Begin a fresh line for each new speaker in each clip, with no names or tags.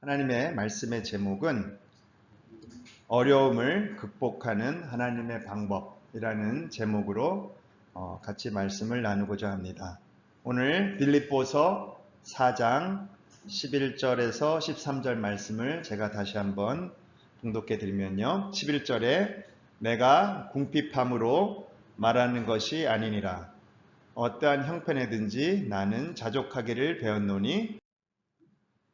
하나님의 말씀의 제목은 어려움을 극복하는 하나님의 방법이라는 제목으로 같이 말씀을 나누고자 합니다. 오늘 빌립보서 4장 11절에서 13절 말씀을 제가 다시 한번 봉독해 드리면요. 11절에 내가 궁핍함으로 말하는 것이 아니니라. 어떠한 형편에든지 나는 자족하기를 배웠노니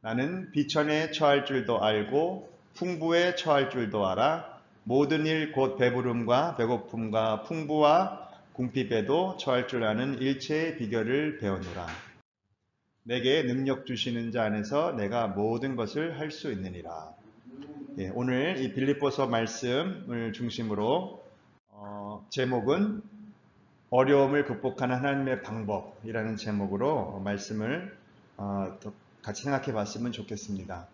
나는 비천에 처할 줄도 알고 풍부에 처할 줄도 알아 모든 일 곧 배부름과 배고픔과 풍부와 궁핍에도 처할 줄 아는 일체의 비결을 배우노라. 내게 능력 주시는 자 안에서 내가 모든 것을 할 수 있느니라. 오늘 이 빌립보서 말씀을 중심으로 제목은 어려움을 극복하는 하나님의 방법이라는 제목으로 말씀을 같이 생각해 봤으면 좋겠습니다.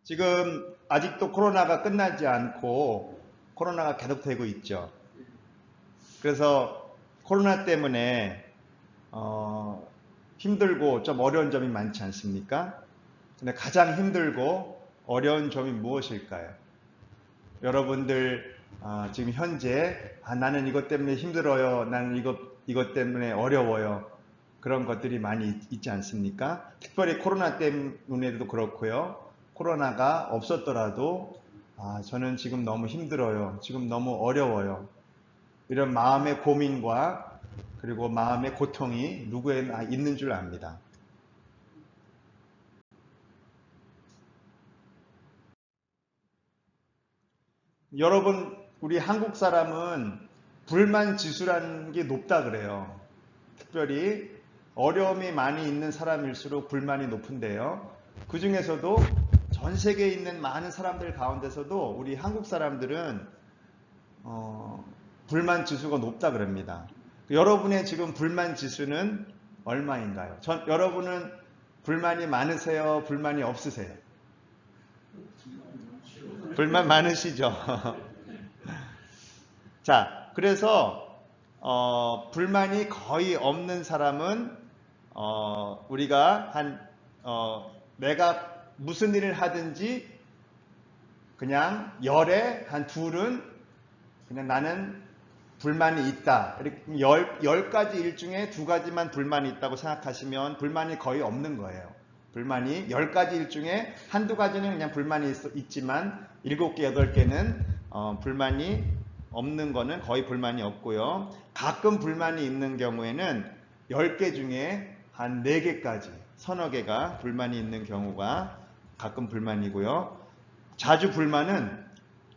지금 아직도 코로나가 끝나지 않고 코로나가 계속되고 있죠. 그래서 코로나 때문에 힘들고 좀 어려운 점이 많지 않습니까? 근데 가장 힘들고 어려운 점이 무엇일까요? 여러분들 지금 현재 나는 이것 때문에 힘들어요. 나는 이것 때문에 어려워요. 그런 것들이 많이 있지 않습니까? 특별히 코로나 때문에도 그렇고요. 코로나가 없었더라도 저는 지금 너무 힘들어요. 지금 너무 어려워요. 이런 마음의 고민과 그리고 마음의 고통이 누구에나 있는 줄 압니다. 여러분, 우리 한국 사람은 불만 지수라는 게 높다 그래요. 특별히 어려움이 많이 있는 사람일수록 불만이 높은데요. 그 중에서도 전 세계에 있는 많은 사람들 가운데서도 우리 한국 사람들은 불만 지수가 높다 그럽니다. 여러분의 지금 불만 지수는 얼마인가요? 여러분은 불만이 많으세요? 불만이 없으세요? 불만 많으시죠? 자, 그래서 불만이 거의 없는 사람은 우리가 내가 무슨 일을 하든지 그냥 열에 한 둘은 그냥 나는 불만이 있다. 이렇게 10가지 일 중에 2가지만 불만이 있다고 생각하시면 불만이 거의 없는 거예요. 불만이 10가지 일 중에 한두 가지는 그냥 불만이 있지만 7개, 8개는 불만이 없는 거는 거의 불만이 없고요. 가끔 불만이 있는 경우에는 10개 중에 한 4개까지, 서너 개가 불만이 있는 경우가 가끔 불만이고요. 자주 불만은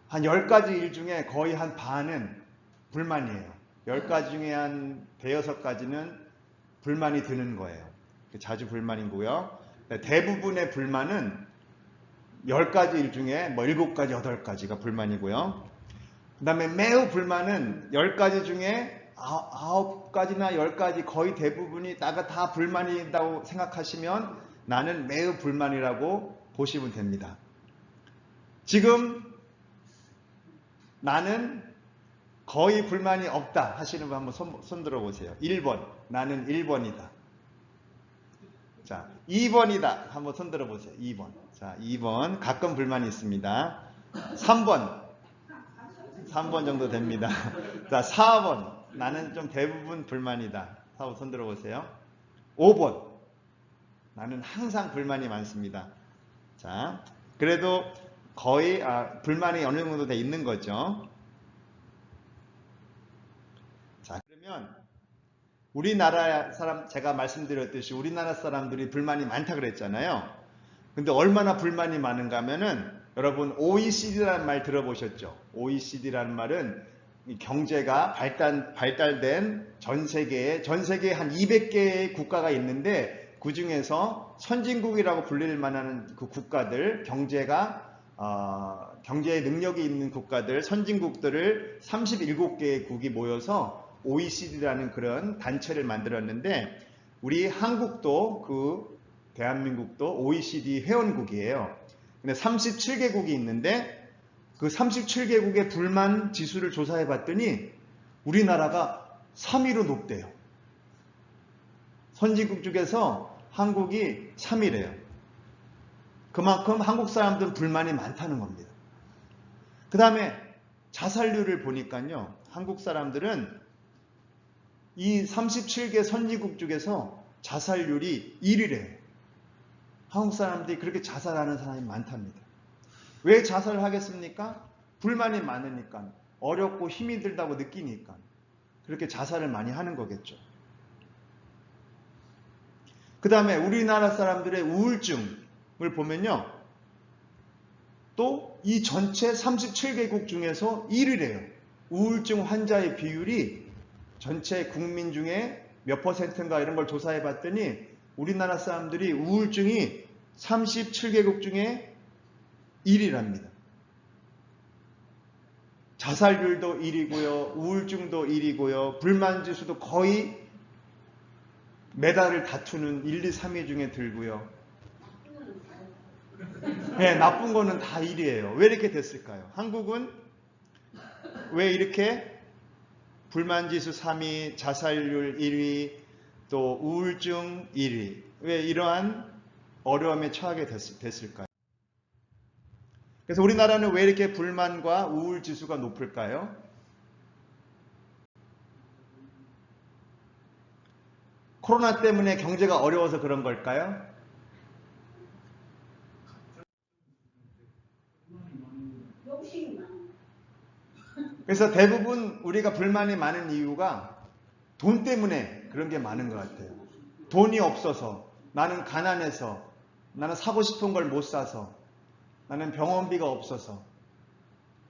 한 10가지 일 중에 거의 한 반은 불만이에요. 10가지 중에 한 5~6가지는 불만이 드는 거예요. 자주 불만이고요. 대부분의 불만은 10가지 일 중에 7가지, 8가지가 불만이고요. 그 다음에 매우 불만은 10가지 중에 9가지나 10가지 거의 대부분이 나가 다 불만이라고 생각하시면 나는 매우 불만이라고 보시면 됩니다. 지금 나는 거의 불만이 없다 하시는 분 한번 손 들어보세요. 1번. 나는 1번이다. 자, 2번이다. 한번 손 들어보세요. 2번. 자, 2번. 가끔 불만이 있습니다. 3번. 3번 정도 됩니다. 자, 4번. 나는 좀 대부분 불만이다. 4번 손 들어보세요. 5번. 나는 항상 불만이 많습니다. 자, 그래도 거의 불만이 어느 정도 돼 있는 거죠. 자, 그러면 우리나라 사람, 제가 말씀드렸듯이 우리나라 사람들이 불만이 많다 그랬잖아요. 근데 얼마나 불만이 많은가 하면은 여러분 OECD라는 말 들어보셨죠? OECD라는 말은 경제가 발달된 전 세계에 한 200개의 국가가 있는데 그 중에서 선진국이라고 불릴 만한 그 국가들, 경제의 능력이 있는 국가들, 선진국들을 37개의 국이 모여서 OECD라는 그런 단체를 만들었는데 우리 한국도 대한민국도 OECD 회원국이에요. 근데 37개국이 있는데 그 37개국의 불만 지수를 조사해 봤더니 우리나라가 3위로 높대요. 선진국 중에서 한국이 3위래요. 그만큼 한국 사람들은 불만이 많다는 겁니다. 그 다음에 자살률을 보니까요, 한국 사람들은 이 37개 선진국 중에서 자살률이 1위래요. 한국 사람들이 그렇게 자살하는 사람이 많답니다. 왜 자살을 하겠습니까? 불만이 많으니까, 어렵고 힘이 들다고 느끼니까 그렇게 자살을 많이 하는 거겠죠. 그 다음에 우리나라 사람들의 우울증을 보면요, 또 이 전체 37개국 중에서 1위래요. 우울증 환자의 비율이 전체 국민 중에 몇 퍼센트인가 이런 걸 조사해 봤더니 우리나라 사람들이 우울증이 37개국 중에 1위랍니다. 자살률도 1위고요, 우울증도 1위고요, 불만지수도 거의 메달을 다투는 1, 2, 3위 중에 들고요. 네, 나쁜 거는 다 1위예요. 왜 이렇게 됐을까요? 한국은 왜 이렇게 불만지수 3위, 자살률 1위, 또 우울증 1위, 왜 이러한 어려움에 처하게 됐을까요? 그래서 우리나라는 왜 이렇게 불만과 우울 지수가 높을까요? 코로나 때문에 경제가 어려워서 그런 걸까요? 그래서 대부분 우리가 불만이 많은 이유가 돈 때문에 그런 게 많은 것 같아요. 돈이 없어서, 나는 가난해서, 나는 사고 싶은 걸 못 사서, 나는 병원비가 없어서,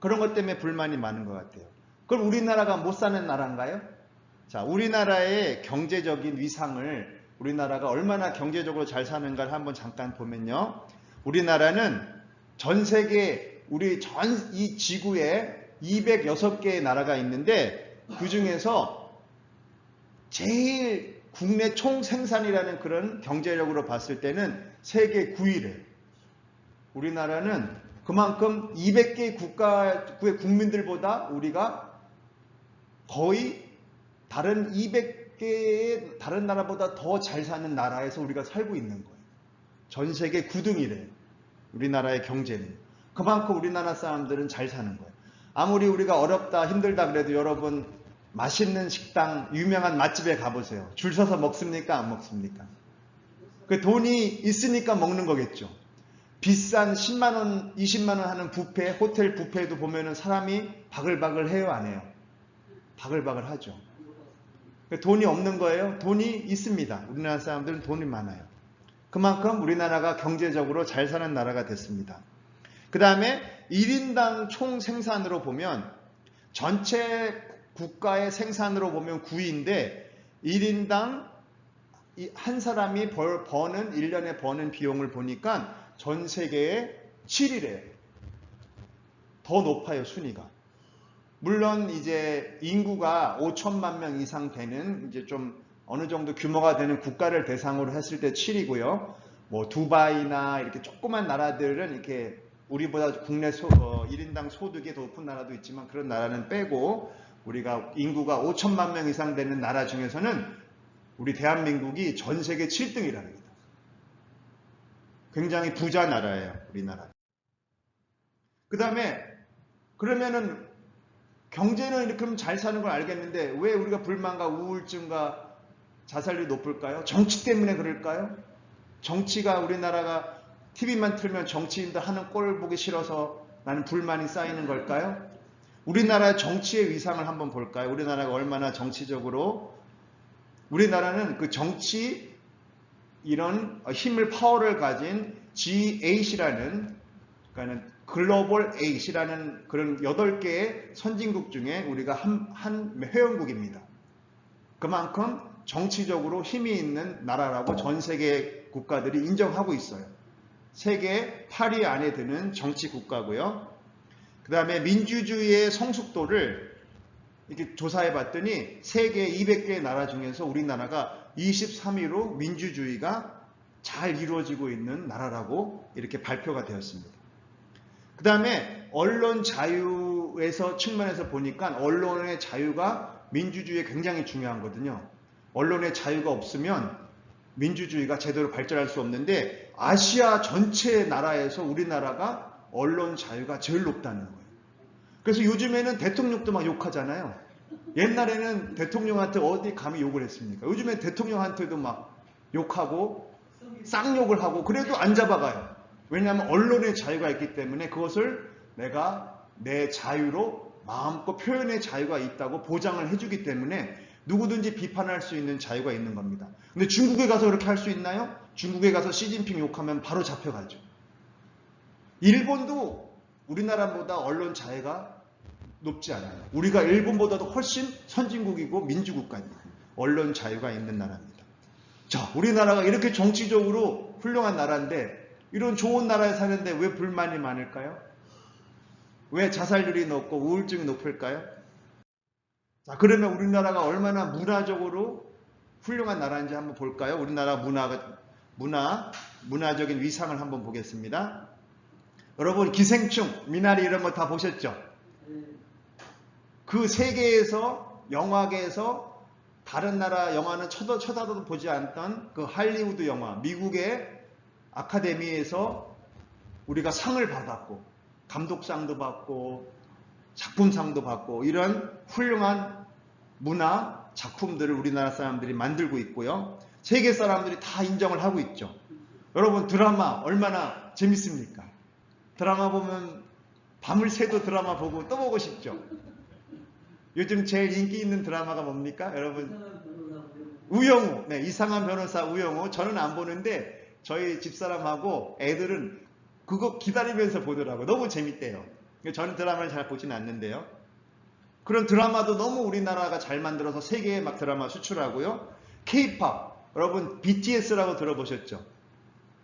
그런 것 때문에 불만이 많은 것 같아요. 그럼 우리나라가 못 사는 나라인가요? 자, 우리나라의 경제적인 위상을, 우리나라가 얼마나 경제적으로 잘 사는가를 한번 잠깐 보면요, 우리나라는 전 세계, 이 지구에 206개의 나라가 있는데 그 중에서 제일 국내 총 생산이라는 그런 경제력으로 봤을 때는 세계 9위래요. 우리나라는 그만큼 200개 국가의 국민들보다 우리가 거의 다른 200개의 다른 나라보다 더 잘 사는 나라에서 우리가 살고 있는 거예요. 전 세계 9등이래요. 우리나라의 경제는. 그만큼 우리나라 사람들은 잘 사는 거예요. 아무리 우리가 어렵다 힘들다 그래도 여러분 맛있는 식당 유명한 맛집에 가보세요. 줄 서서 먹습니까? 안 먹습니까? 그 돈이 있으니까 먹는 거겠죠. 비싼 10만원 20만원 하는 뷔페, 호텔 뷔페에도 보면은 사람이 바글바글 해요, 안 해요? 바글바글 하죠. 돈이 없는 거예요? 돈이 있습니다. 우리나라 사람들은 돈이 많아요. 그만큼 우리나라가 경제적으로 잘 사는 나라가 됐습니다. 그 다음에 1인당 총 생산으로 보면 전체 국가의 생산으로 보면 9위인데 1인당 한 사람이 1년에 버는 비용을 보니까 전 세계에 7위래요. 더 높아요, 순위가. 물론 이제 인구가 5천만 명 이상 되는 이제 좀 어느 정도 규모가 되는 국가를 대상으로 했을 때 7위고요. 뭐 두바이나 이렇게 조그만 나라들은 이렇게 우리보다 국내 1인당 소득이 더 높은 나라도 있지만 그런 나라는 빼고 우리가 인구가 5천만 명 이상 되는 나라 중에서는 우리 대한민국이 전 세계 7등이랍니다. 굉장히 부자 나라예요, 우리나라. 그 다음에 그러면은 경제는 이렇게 잘 사는 걸 알겠는데 왜 우리가 불만과 우울증과 자살률이 높을까요? 정치 때문에 그럴까요? 정치가 우리나라가 TV만 틀면 정치인들 하는 꼴 보기 싫어서 나는 불만이 쌓이는 걸까요? 우리나라의 정치의 위상을 한번 볼까요? 우리나라가 얼마나 정치적으로, 우리나라는 그 정치 이런 힘을 파워를 가진 G8이라는 그러니까 글로벌 8이라는 그런 8개의 선진국 중에 우리가 한 회원국입니다. 그만큼 정치적으로 힘이 있는 나라라고 전 세계 국가들이 인정하고 있어요. 세계 8위 안에 드는 정치 국가고요. 그 다음에 민주주의의 성숙도를 이렇게 조사해 봤더니 세계 200개의 나라 중에서 우리나라가 23위로 민주주의가 잘 이루어지고 있는 나라라고 이렇게 발표가 되었습니다. 그 다음에 언론 자유에서 측면에서 보니까 언론의 자유가 민주주의에 굉장히 중요하거든요. 언론의 자유가 없으면 민주주의가 제대로 발전할 수 없는데 아시아 전체 나라에서 우리나라가 언론 자유가 제일 높다는 거예요. 그래서 요즘에는 대통령도 막 욕하잖아요. 옛날에는 대통령한테 어디 감히 욕을 했습니까? 요즘에 대통령한테도 막 욕하고 쌍욕을 하고 그래도 안 잡아가요. 왜냐하면 언론의 자유가 있기 때문에 그것을 내가 내 자유로 마음껏 표현의 자유가 있다고 보장을 해주기 때문에 누구든지 비판할 수 있는 자유가 있는 겁니다. 근데 중국에 가서 그렇게 할 수 있나요? 중국에 가서 시진핑 욕하면 바로 잡혀가죠. 일본도 우리나라보다 언론 자유가 높지 않아요. 우리가 일본보다도 훨씬 선진국이고 민주국가입니다. 언론 자유가 있는 나라입니다. 자, 우리나라가 이렇게 정치적으로 훌륭한 나라인데 이런 좋은 나라에 사는데 왜 불만이 많을까요? 왜 자살률이 높고 우울증이 높을까요? 자, 그러면 우리나라가 얼마나 문화적으로 훌륭한 나라인지 한번 볼까요? 우리나라 문화적인 위상을 한번 보겠습니다. 여러분, 기생충, 미나리 이런 거 다 보셨죠? 그 세계에서, 영화계에서 다른 나라 영화는 쳐다도 보지 않던 그 할리우드 영화, 미국의 아카데미에서 우리가 상을 받았고, 감독상도 받고, 작품상도 받고, 이런 훌륭한 문화 작품들을 우리나라 사람들이 만들고 있고요. 세계 사람들이 다 인정을 하고 있죠. 여러분, 드라마 얼마나 재밌습니까? 드라마 보면 밤을 새도 드라마 보고 또 보고 싶죠. 요즘 제일 인기 있는 드라마가 뭡니까? 여러분, 우영우. 네, 이상한 변호사 우영우. 저는 안 보는데 저희 집사람하고 애들은 그거 기다리면서 보더라고요. 너무 재밌대요. 저는 드라마를 잘 보진 않는데요. 그런 드라마도 너무 우리나라가 잘 만들어서 세계에 막 드라마 수출하고요. K-pop. 여러분, BTS라고 들어보셨죠?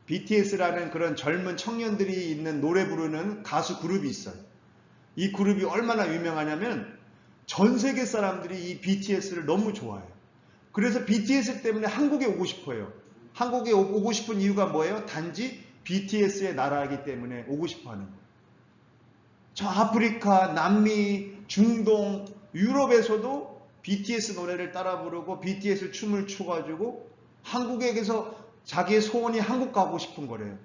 BTS라는 그런 젊은 청년들이 있는 노래 부르는 가수 그룹이 있어요. 이 그룹이 얼마나 유명하냐면 전 세계 사람들이 이 BTS를 너무 좋아해요. 그래서 BTS 때문에 한국에 오고 싶어요. 한국에 오고 싶은 이유가 뭐예요? 단지 BTS의 나라이기 때문에 오고 싶어 하는 거예요. 저 아프리카, 남미, 중동, 유럽에서도 BTS 노래를 따라 부르고 BTS 춤을 춰가지고 한국에서 자기의 소원이 한국 가고 싶은 거래요.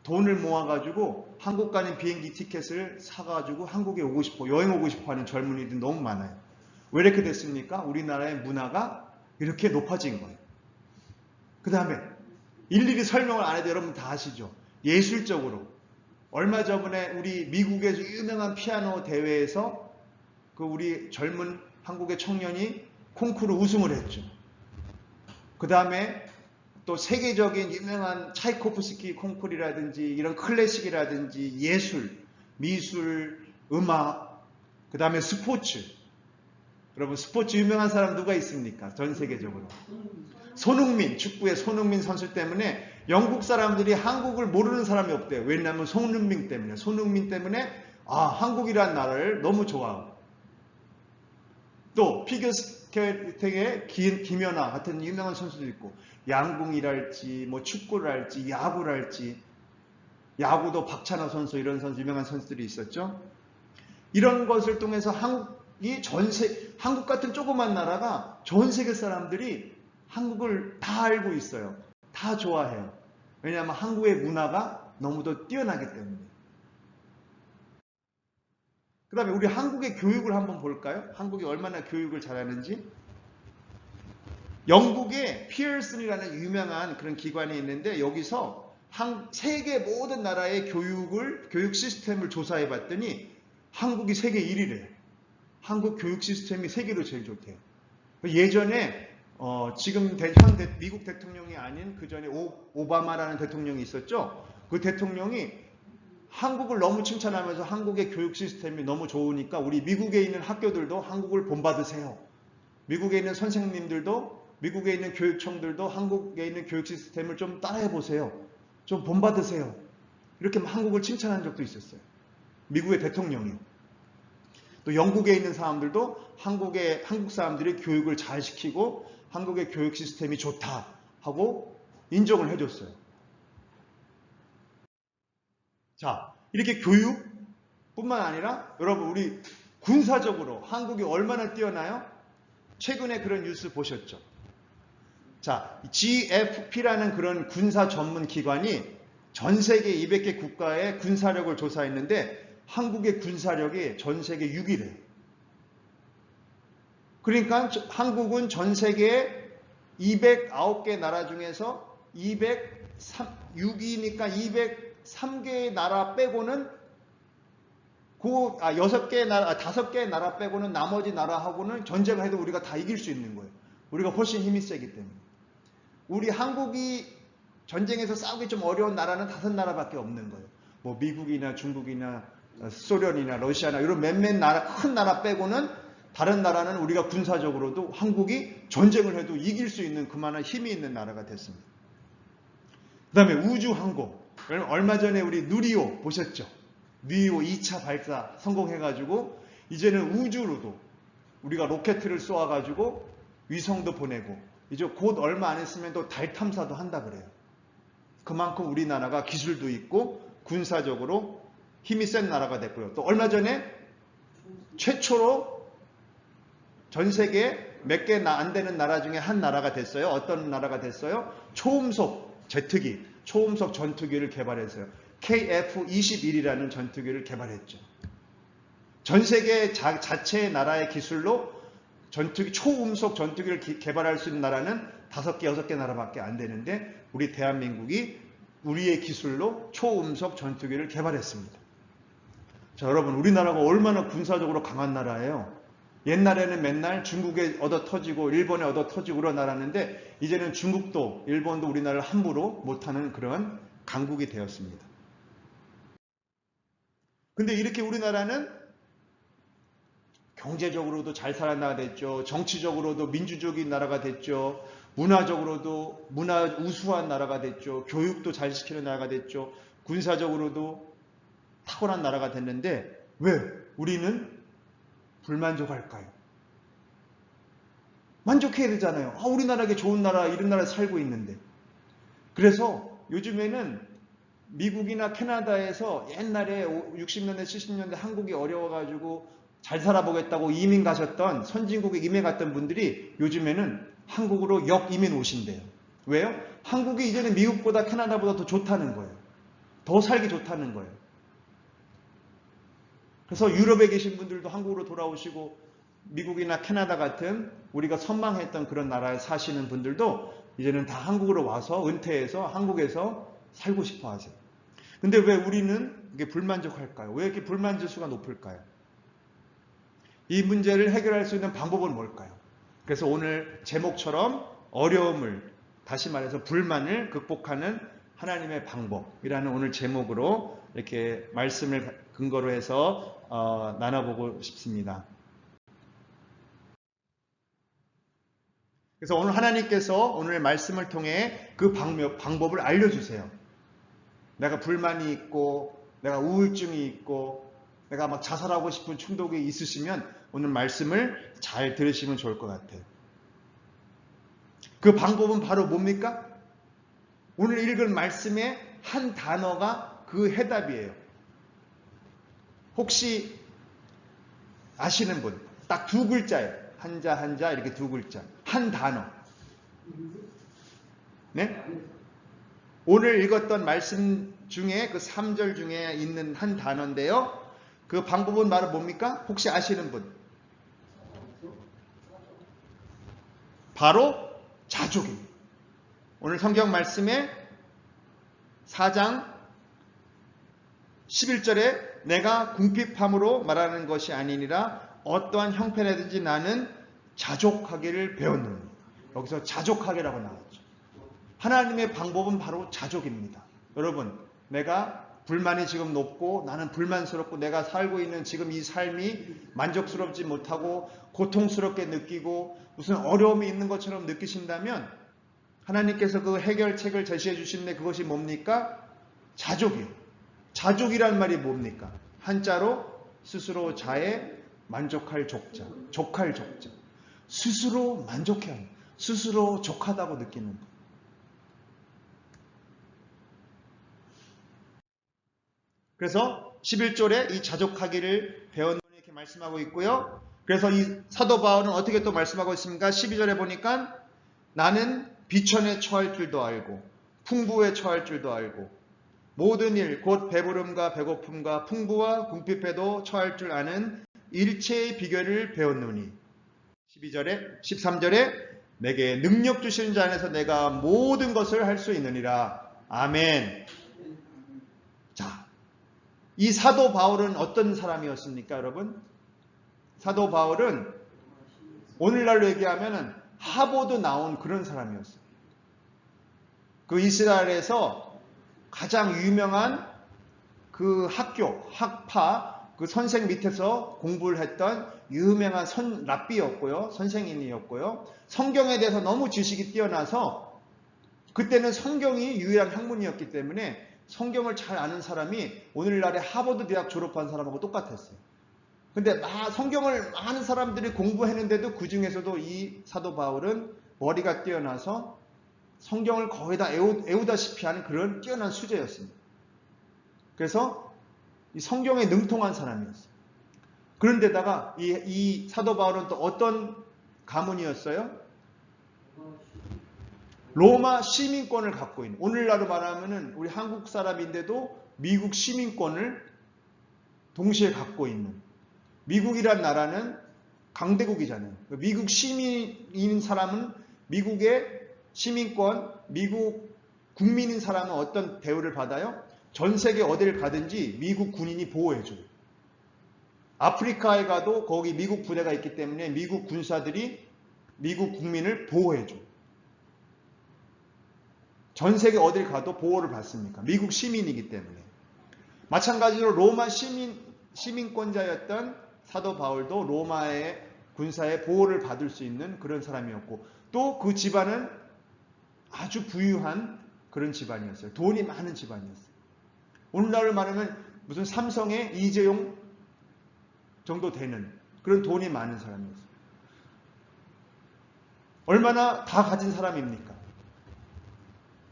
돈을 모아가지고 한국 가는 비행기 티켓을 사가지고 한국에 오고 싶어, 여행 오고 싶어 하는 젊은이들이 너무 많아요. 왜 이렇게 됐습니까? 우리나라의 문화가 이렇게 높아진 거예요. 그 다음에 일일이 설명을 안 해도 여러분 다 아시죠? 예술적으로. 얼마 전에 우리 미국에서 유명한 피아노 대회에서 그 우리 젊은 한국의 청년이 콩쿠르 우승을 했죠. 그 다음에 또 세계적인 유명한 차이코프스키 콩쿠르라든지 이런 클래식이라든지 예술, 미술, 음악, 그 다음에 스포츠. 여러분, 스포츠 유명한 사람 누가 있습니까? 전 세계적으로. 손흥민, 축구의 손흥민 선수 때문에 영국 사람들이 한국을 모르는 사람이 없대요. 왜냐하면 손흥민 때문에 한국이라는 나라를 너무 좋아하고. 또 피겨스케이팅의 김연아 같은 유명한 선수도 있고, 양궁이랄지 뭐 축구랄지 야구랄지, 야구도 박찬호 선수 이런 선수 유명한 선수들이 있었죠. 이런 것을 통해서 한국 같은 조그만 나라가 전 세계 사람들이 한국을 다 알고 있어요. 다 좋아해요. 왜냐하면 한국의 문화가 너무도 뛰어나기 때문에. 그 다음에 우리 한국의 교육을 한번 볼까요? 한국이 얼마나 교육을 잘하는지. 영국에 피어슨이라는 유명한 그런 기관이 있는데 여기서 세계 모든 나라의 교육 시스템을 조사해 봤더니 한국이 세계 1위래요. 한국 교육 시스템이 세계로 제일 좋대요. 예전에 지금 미국 대통령이 아닌 그 전에 오바마라는 대통령이 있었죠. 그 대통령이 한국을 너무 칭찬하면서 한국의 교육 시스템이 너무 좋으니까 우리 미국에 있는 학교들도 한국을 본받으세요. 미국에 있는 선생님들도, 미국에 있는 교육청들도 한국에 있는 교육 시스템을 좀 따라해 보세요. 좀 본받으세요. 이렇게 한국을 칭찬한 적도 있었어요. 미국의 대통령이. 또 영국에 있는 사람들도 한국 사람들이 교육을 잘 시키고 한국의 교육 시스템이 좋다 하고 인정을 해줬어요. 자, 이렇게 교육뿐만 아니라 여러분, 우리 군사적으로 한국이 얼마나 뛰어나요? 최근에 그런 뉴스 보셨죠? 자, GFP라는 그런 군사 전문 기관이 전 세계 200개 국가의 군사력을 조사했는데 한국의 군사력이 전 세계 6위래요. 그러니까 한국은 전 세계 209개 나라 중에서 6위니까 203개의 나라 빼고는 6개 나라, 5개의 나라 빼고는 나머지 나라하고는 전쟁을 해도 우리가 다 이길 수 있는 거예요. 우리가 훨씬 힘이 세기 때문에. 우리 한국이 전쟁에서 싸우기 좀 어려운 나라는 5나라밖에 없는 거예요. 뭐 미국이나 중국이나 소련이나 러시아나 이런 몇몇 나라, 큰 나라 빼고는 다른 나라는 우리가 군사적으로도 한국이 전쟁을 해도 이길 수 있는 그만한 힘이 있는 나라가 됐습니다. 그 다음에 우주항공. 얼마 전에 우리 누리호 보셨죠? 누리호 2차 발사 성공해가지고 이제는 우주로도 우리가 로켓을 쏘아가지고 위성도 보내고 이제 곧 얼마 안 있으면 또 달 탐사도 한다 그래요. 그만큼 우리나라가 기술도 있고 군사적으로 힘이 센 나라가 됐고요. 또 얼마 전에 최초로 전 세계 몇 개 안 되는 나라 중에 한 나라가 됐어요. 어떤 나라가 됐어요? 초음속 제트기, 초음속 전투기를 개발했어요. KF-21이라는 전투기를 개발했죠. 전 세계 자체의 나라의 기술로 초음속 전투기를 개발할 수 있는 나라는 5개, 6개 나라밖에 안 되는데 우리 대한민국이 우리의 기술로 초음속 전투기를 개발했습니다. 자, 여러분, 우리나라가 얼마나 군사적으로 강한 나라예요. 옛날에는 맨날 중국에 얻어 터지고 일본에 얻어 터지고 그런 나라였는데 이제는 중국도 일본도 우리나라를 함부로 못하는 그런 강국이 되었습니다. 근데 이렇게 우리나라는 경제적으로도 잘 살아나가 됐죠. 정치적으로도 민주적인 나라가 됐죠. 문화적으로도 우수한 나라가 됐죠. 교육도 잘 시키는 나라가 됐죠. 군사적으로도 탁월한 나라가 됐는데 왜 우리는 불만족할까요? 만족해야 되잖아요. 우리나라가 좋은 나라, 이런 나라에 살고 있는데. 그래서 요즘에는 미국이나 캐나다에서 옛날에 60년대, 70년대 한국이 어려워가지고 잘 살아보겠다고 이민 가셨던, 선진국에 이민 갔던 분들이 요즘에는 한국으로 역이민 오신대요. 왜요? 한국이 이제는 미국보다 캐나다보다 더 좋다는 거예요. 더 살기 좋다는 거예요. 그래서 유럽에 계신 분들도 한국으로 돌아오시고 미국이나 캐나다 같은 우리가 선망했던 그런 나라에 사시는 분들도 이제는 다 한국으로 와서 은퇴해서 한국에서 살고 싶어 하세요. 근데 왜 우리는 이게 불만족할까요? 왜 이렇게 불만족수가 높을까요? 이 문제를 해결할 수 있는 방법은 뭘까요? 그래서 오늘 제목처럼 어려움을, 다시 말해서 불만을 극복하는 하나님의 방법이라는 오늘 제목으로 이렇게 말씀을 근거로 해서 나눠보고 싶습니다. 그래서 오늘 하나님께서 오늘 말씀을 통해 그 방법을 알려주세요. 내가 불만이 있고 내가 우울증이 있고 내가 막 자살하고 싶은 충동이 있으시면 오늘 말씀을 잘 들으시면 좋을 것 같아요. 그 방법은 바로 뭡니까? 오늘 읽은 말씀의 한 단어가 그 해답이에요. 혹시 아시는 분? 딱 2글자예요. 한자 한자 이렇게 2글자. 한 단어. 네? 오늘 읽었던 말씀 중에 그 3절 중에 있는 한 단어인데요. 그 방법은 바로 뭡니까? 혹시 아시는 분? 바로 자족입니다. 오늘 성경 말씀에 4장 11절에 내가 궁핍함으로 말하는 것이 아니니라 어떠한 형편이든지 나는 자족하기를 배웠노니. 여기서 자족하기라고 나왔죠. 하나님의 방법은 바로 자족입니다. 여러분, 내가 불만이 지금 높고 나는 불만스럽고 내가 살고 있는 지금 이 삶이 만족스럽지 못하고 고통스럽게 느끼고 무슨 어려움이 있는 것처럼 느끼신다면 하나님께서 그 해결책을 제시해 주시는데 그것이 뭡니까? 자족이요. 자족이란 말이 뭡니까? 한자로 스스로 자에 만족할 족자, 족할 족자. 스스로 만족해야 합니다. 스스로 족하다고 느끼는 것. 그래서 11절에 이 자족하기를 배웠노니 이렇게 말씀하고 있고요. 그래서 이 사도 바울은 어떻게 또 말씀하고 있습니까? 12절에 보니까 나는 비천에 처할 줄도 알고 풍부에 처할 줄도 알고 모든 일 곧 배부름과 배고픔과 풍부와 궁핍에도 처할 줄 아는 일체의 비결을 배웠노니 12절에 13절에 내게 능력 주시는 자 안에서 내가 모든 것을 할 수 있느니라. 아멘. 자, 이 사도 바울은 어떤 사람이었습니까, 여러분? 사도 바울은 오늘날로 얘기하면 하버드 나온 그런 사람이었어요. 그 이스라엘에서 가장 유명한 그 학파, 그 선생 밑에서 공부를 했던 유명한 랍비였고요. 선생님이었고요. 성경에 대해서 너무 지식이 뛰어나서 그때는 성경이 유일한 학문이었기 때문에 성경을 잘 아는 사람이 오늘날의 하버드 대학 졸업한 사람하고 똑같았어요. 근데 성경을 많은 사람들이 공부했는데도 그 중에서도 이 사도 바울은 머리가 뛰어나서 성경을 거의 다 애우다시피 하는 그런 뛰어난 수재였습니다. 그래서 이 성경에 능통한 사람이었어요. 그런데다가 이 사도 바울은 또 어떤 가문이었어요? 로마 시민권을 갖고 있는, 오늘날로 말하면 우리 한국 사람인데도 미국 시민권을 동시에 갖고 있는, 미국이란 나라는 강대국이잖아요. 미국 시민인 사람은 미국의 시민권, 미국 국민인 사람은 어떤 대우를 받아요? 전 세계 어디를 가든지 미국 군인이 보호해줘요. 아프리카에 가도 거기 미국 부대가 있기 때문에 미국 군사들이 미국 국민을 보호해줘요. 전 세계 어딜 가도 보호를 받습니까? 미국 시민이기 때문에. 마찬가지로 로마 시민권자였던 사도 바울도 로마의 군사의 보호를 받을 수 있는 그런 사람이었고, 또 그 집안은 아주 부유한 그런 집안이었어요. 돈이 많은 집안이었어요. 오늘날로 말하면 무슨 삼성의 이재용 정도 되는 그런 돈이 많은 사람이었어요. 얼마나 다 가진 사람입니까?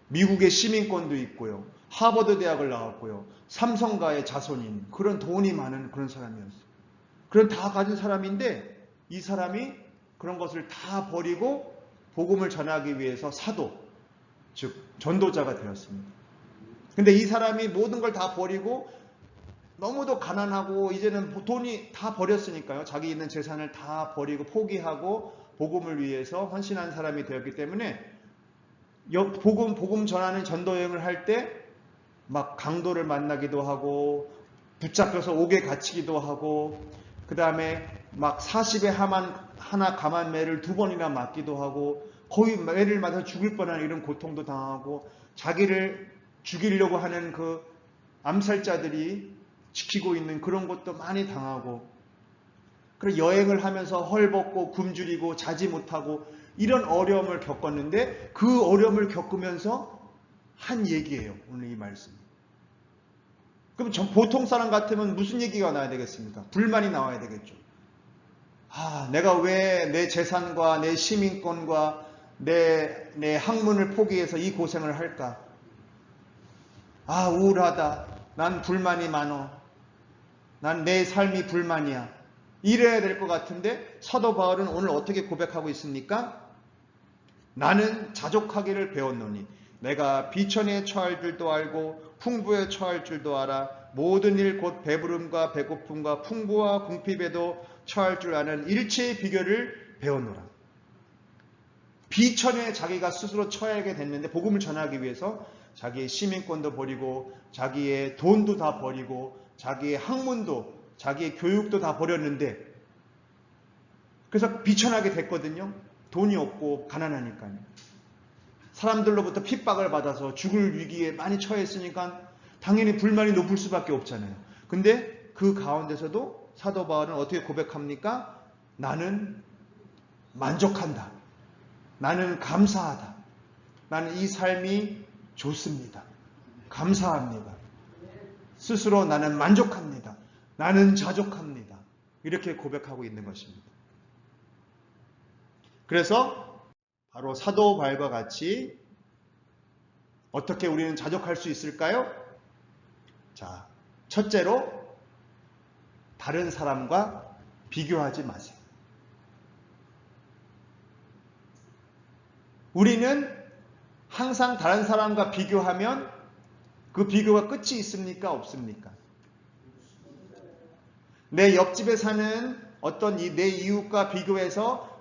미국의 시민권도 있고요. 하버드 대학을 나왔고요. 삼성가의 자손인 그런 돈이 많은 그런 사람이었어요. 그런 다 가진 사람인데 이 사람이 그런 것을 다 버리고 복음을 전하기 위해서 사도, 즉 전도자가 되었습니다. 근데 이 사람이 모든 걸 다 버리고 너무도 가난하고 이제는 돈이 다 버렸으니까요. 자기 있는 재산을 다 버리고 포기하고 복음을 위해서 헌신한 사람이 되었기 때문에 복음 전하는 전도 여행을 할 때 막 강도를 만나기도 하고 붙잡혀서 옥에 갇히기도 하고 그 다음에 막 40에 하나 감한 매를 2번이나 맞기도 하고 거의 매를 맞아 죽을 뻔한 이런 고통도 당하고 자기를 죽이려고 하는 그 암살자들이 지키고 있는 그런 것도 많이 당하고 그리고 여행을 하면서 헐벗고 굶주리고 자지 못하고 이런 어려움을 겪었는데 그 어려움을 겪으면서 한 얘기예요. 오늘 이 말씀. 그럼 보통 사람 같으면 무슨 얘기가 나와야 되겠습니까? 불만이 나와야 되겠죠. 내가 왜 내 재산과 내 시민권과 내 학문을 포기해서 이 고생을 할까? 우울하다. 난 불만이 많어. 난 내 삶이 불만이야. 이래야 될 것 같은데 사도 바울은 오늘 어떻게 고백하고 있습니까? 나는 자족하기를 배웠노니 내가 비천에 처할 줄도 알고 풍부에 처할 줄도 알아 모든 일 곧 배부름과 배고픔과 풍부와 궁핍에도 처할 줄 아는 일체의 비결을 배웠노라. 비천에 자기가 스스로 처하게 됐는데 복음을 전하기 위해서 자기의 시민권도 버리고 자기의 돈도 다 버리고 자기의 학문도 자기의 교육도 다 버렸는데 그래서 비천하게 됐거든요. 돈이 없고 가난하니까요. 사람들로부터 핍박을 받아서 죽을 위기에 많이 처했으니까 당연히 불만이 높을 수밖에 없잖아요. 근데 그 가운데서도 사도 바울은 어떻게 고백합니까? 나는 만족한다. 나는 감사하다. 나는 이 삶이 좋습니다. 감사합니다. 스스로 나는 만족합니다. 나는 자족합니다. 이렇게 고백하고 있는 것입니다. 그래서 바로 사도 바울과 같이 어떻게 우리는 자족할 수 있을까요? 자, 첫째로 다른 사람과 비교하지 마세요. 우리는 항상 다른 사람과 비교하면 그 비교가 끝이 있습니까? 없습니까? 내 옆집에 사는 어떤 내 이웃과 비교해서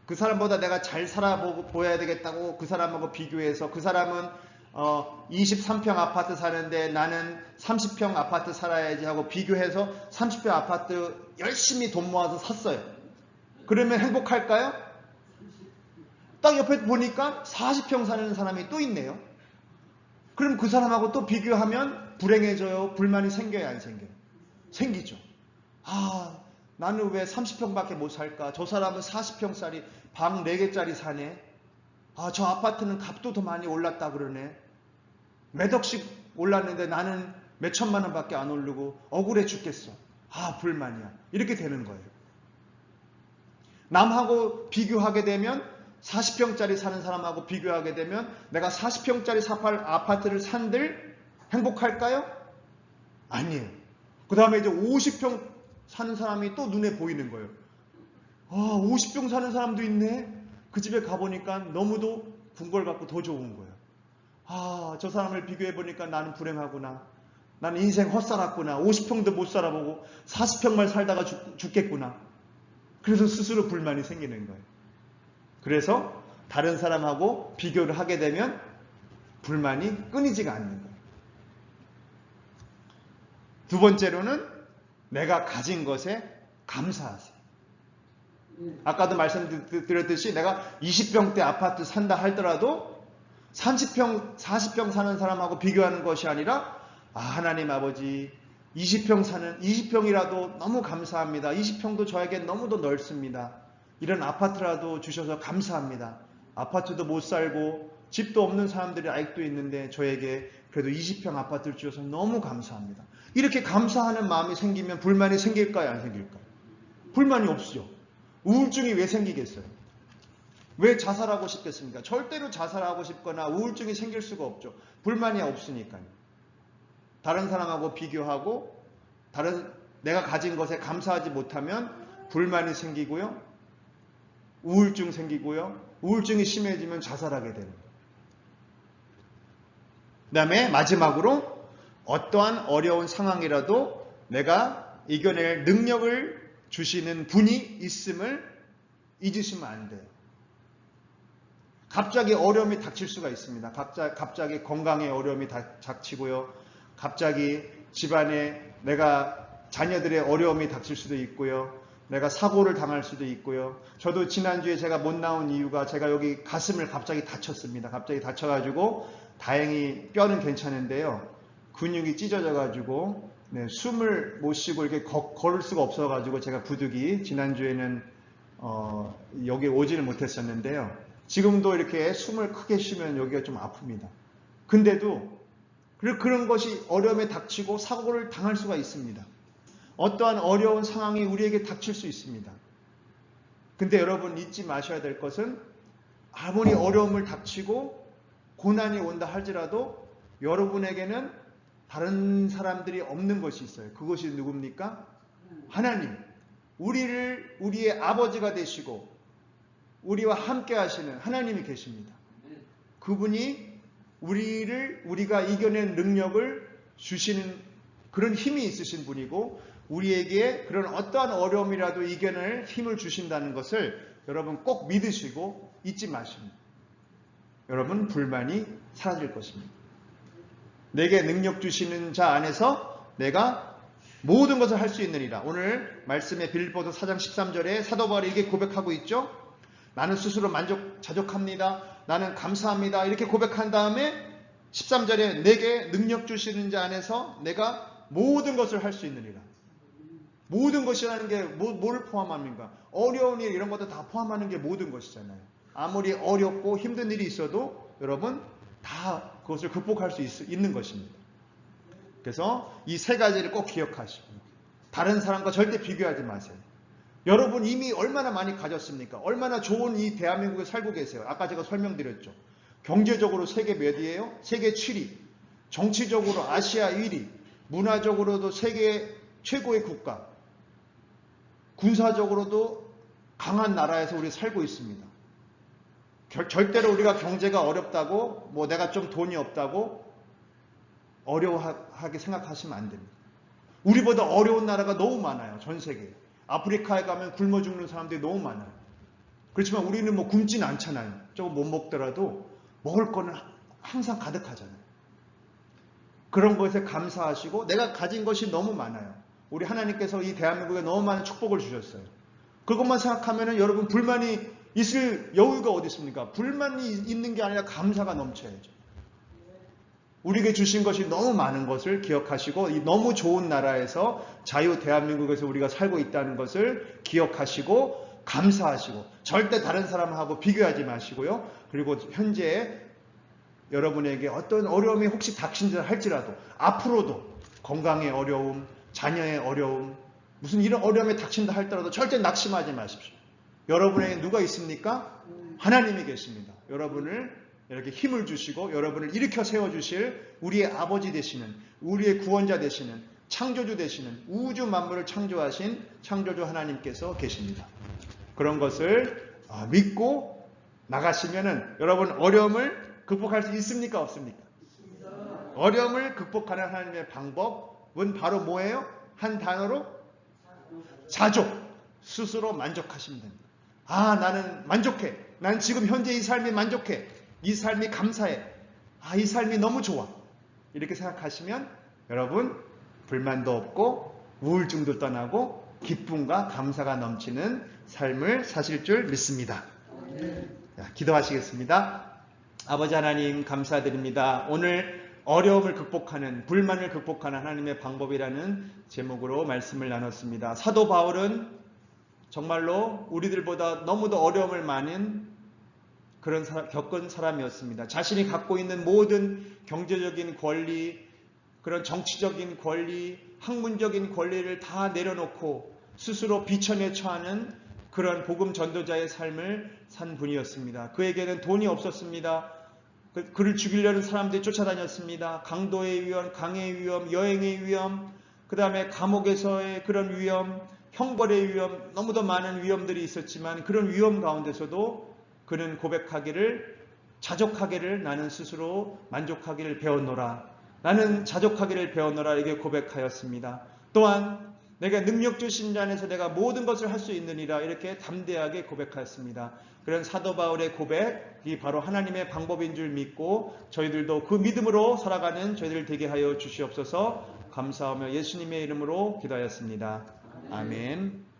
그 사람보다 내가 잘 살아보여야 되겠다고 그 사람하고 비교해서 그 사람은 23평 아파트 사는데 나는 30평 아파트 살아야지 하고 비교해서 30평 아파트 열심히 돈 모아서 샀어요. 그러면 행복할까요? 딱 옆에 보니까 40평 사는 사람이 또 있네요. 그럼 그 사람하고 또 비교하면 불행해져요? 불만이 생겨요? 안 생겨요? 생기죠. 나는 왜 30평밖에 못 살까? 저 사람은 40평짜리 방 4개짜리 사네. 저 아파트는 값도 더 많이 올랐다 그러네. 몇 억씩 올랐는데 나는 몇 천만 원밖에 안 오르고 억울해 죽겠어. 불만이야. 이렇게 되는 거예요. 남하고 비교하게 되면 40평짜리 사는 사람하고 비교하게 되면 내가 40평짜리 아파트를 산들 행복할까요? 아니에요. 그 다음에 이제 50평 사는 사람이 또 눈에 보이는 거예요. 50평 사는 사람도 있네. 그 집에 가보니까 너무도 궁궐 같고 더 좋은 거예요. 저 사람을 비교해보니까 나는 불행하구나. 나는 인생 헛살았구나. 50평도 못 살아보고 40평만 살다가 죽겠구나. 그래서 스스로 불만이 생기는 거예요. 그래서 다른 사람하고 비교를 하게 되면 불만이 끊이지가 않는 거예요. 두 번째로는 내가 가진 것에 감사하세요. 아까도 말씀드렸듯이 내가 20평대 아파트 산다 할더라도 30평, 40평 사는 사람하고 비교하는 것이 아니라 하나님 아버지 20평이라도 너무 감사합니다. 20평도 저에게 너무도 넓습니다. 이런 아파트라도 주셔서 감사합니다. 아파트도 못 살고 집도 없는 사람들이 아직도 있는데 저에게 그래도 20평 아파트를 주셔서 너무 감사합니다. 이렇게 감사하는 마음이 생기면 불만이 생길까요? 안 생길까요? 불만이 없죠. 우울증이 왜 생기겠어요? 왜 자살하고 싶겠습니까? 절대로 자살하고 싶거나 우울증이 생길 수가 없죠. 불만이 없으니까요. 다른 사람하고 비교하고 내가 가진 것에 감사하지 못하면 불만이 생기고요. 우울증 생기고요. 우울증이 심해지면 자살하게 되는 거예요. 그 다음에 마지막으로 어떠한 어려운 상황이라도 내가 이겨낼 능력을 주시는 분이 있음을 잊으시면 안 돼요. 갑자기 어려움이 닥칠 수가 있습니다. 갑자기 건강에 어려움이 닥치고요. 갑자기 집안에 내가 자녀들의 어려움이 닥칠 수도 있고요. 내가 사고를 당할 수도 있고요. 저도 지난주에 제가 못 나온 이유가 제가 여기 가슴을 갑자기 다쳤습니다. 갑자기 다쳐가지고 다행히 뼈는 괜찮은데요. 근육이 찢어져가지고 숨을 못 쉬고 이렇게 걸을 수가 없어가지고 제가 부득이 지난주에는 여기 오지를 못했었는데요. 지금도 이렇게 숨을 크게 쉬면 여기가 좀 아픕니다. 근데도 그런 것이 어려움에 닥치고 사고를 당할 수가 있습니다. 어떠한 어려운 상황이 우리에게 닥칠 수 있습니다. 근데 여러분 잊지 마셔야 될 것은 아무리 어려움을 닥치고 고난이 온다 할지라도 여러분에게는 다른 사람들이 없는 것이 있어요. 그것이 누굽니까? 하나님. 우리의 아버지가 되시고 우리와 함께 하시는 하나님이 계십니다. 그분이 우리가 이겨낸 능력을 주시는 그런 힘이 있으신 분이고 우리에게 그런 어떠한 어려움이라도 이겨낼 힘을 주신다는 것을 여러분 꼭 믿으시고 잊지 마십니다. 여러분 불만이 사라질 것입니다. 내게 능력 주시는 자 안에서 내가 모든 것을 할 수 있느니라. 오늘 말씀에 빌립보서 4장 13절에 사도 바울이 이렇게 고백하고 있죠. 나는 스스로 자족합니다. 나는 감사합니다. 이렇게 고백한 다음에 13절에 내게 능력 주시는 자 안에서 내가 모든 것을 할 수 있느니라. 모든 것이라는 게 뭐를 포함합니까? 어려운 일 이런 것도 다 포함하는 게 모든 것이잖아요. 아무리 어렵고 힘든 일이 있어도 여러분 다 그것을 극복할 수 있는 것입니다. 그래서 이 세 가지를 꼭 기억하시고 다른 사람과 절대 비교하지 마세요. 여러분 이미 얼마나 많이 가졌습니까? 얼마나 좋은 이 대한민국에 살고 계세요. 아까 제가 설명드렸죠. 경제적으로 세계 몇이에요? 세계 7위. 정치적으로 아시아 1위. 문화적으로도 세계 최고의 국가. 군사적으로도 강한 나라에서 우리 살고 있습니다. 절대로 우리가 경제가 어렵다고, 뭐 내가 좀 돈이 없다고 어려워하게 생각하시면 안 됩니다. 우리보다 어려운 나라가 너무 많아요. 전 세계에. 아프리카에 가면 굶어 죽는 사람들이 너무 많아요. 그렇지만 우리는 뭐 굶진 않잖아요. 조금 못 먹더라도 먹을 거는 항상 가득하잖아요. 그런 것에 감사하시고, 내가 가진 것이 너무 많아요. 우리 하나님께서 이 대한민국에 너무 많은 축복을 주셨어요. 그것만 생각하면은 여러분 불만이 있을 여유가 어디 있습니까? 불만이 있는 게 아니라 감사가 넘쳐야죠. 우리에게 주신 것이 너무 많은 것을 기억하시고, 이 너무 좋은 나라에서 자유 대한민국에서 우리가 살고 있다는 것을 기억하시고 감사하시고, 절대 다른 사람하고 비교하지 마시고요. 그리고 현재 여러분에게 어떤 어려움이 혹시 닥친다 할지라도, 앞으로도 건강의 어려움, 자녀의 어려움, 무슨 이런 어려움이 닥친다 할지라도 절대 낙심하지 마십시오. 여러분에게 누가 있습니까? 하나님이 계십니다. 여러분을 이렇게 힘을 주시고 여러분을 일으켜 세워주실 우리의 아버지 되시는, 우리의 구원자 되시는, 창조주 되시는, 우주 만물을 창조하신 창조주 하나님께서 계십니다. 그런 것을 믿고 나가시면은 여러분 어려움을 극복할 수 있습니까? 없습니까? 어려움을 극복하는 하나님의 방법은 바로 뭐예요? 한 단어로 자족. 스스로 만족하시면 됩니다. 나는 만족해. 난 지금 현재 이 삶이 만족해. 이 삶이 감사해. 이 삶이 너무 좋아. 이렇게 생각하시면 여러분 불만도 없고 우울증도 떠나고 기쁨과 감사가 넘치는 삶을 사실 줄 믿습니다. 자, 기도하시겠습니다. 아버지 하나님 감사드립니다. 오늘 어려움을 극복하는, 불만을 극복하는 하나님의 방법이라는 제목으로 말씀을 나눴습니다. 사도 바울은 정말로 우리들보다 너무도 어려움을 많은 그런 겪은 사람이었습니다. 자신이 갖고 있는 모든 경제적인 권리, 그런 정치적인 권리, 학문적인 권리를 다 내려놓고 스스로 비천에 처하는 그런 복음 전도자의 삶을 산 분이었습니다. 그에게는 돈이 없었습니다. 그를 죽이려는 사람들이 쫓아다녔습니다. 강도의 위험, 강의 위험, 여행의 위험, 그 다음에 감옥에서의 그런 위험, 형벌의 위험, 너무도 많은 위험들이 있었지만 그런 위험 가운데서도 그는 고백하기를, 자족하기를, 나는 스스로 만족하기를 배웠노라. 나는 자족하기를 배웠노라. 이게 고백하였습니다. 또한 내가 능력 주신 자 안에서 내가 모든 것을 할 수 있느니라. 이렇게 담대하게 고백하였습니다. 그런 사도 바울의 고백이 바로 하나님의 방법인 줄 믿고 저희들도 그 믿음으로 살아가는 저희들 되게 하여 주시옵소서. 감사하며 예수님의 이름으로 기도하였습니다. 아멘.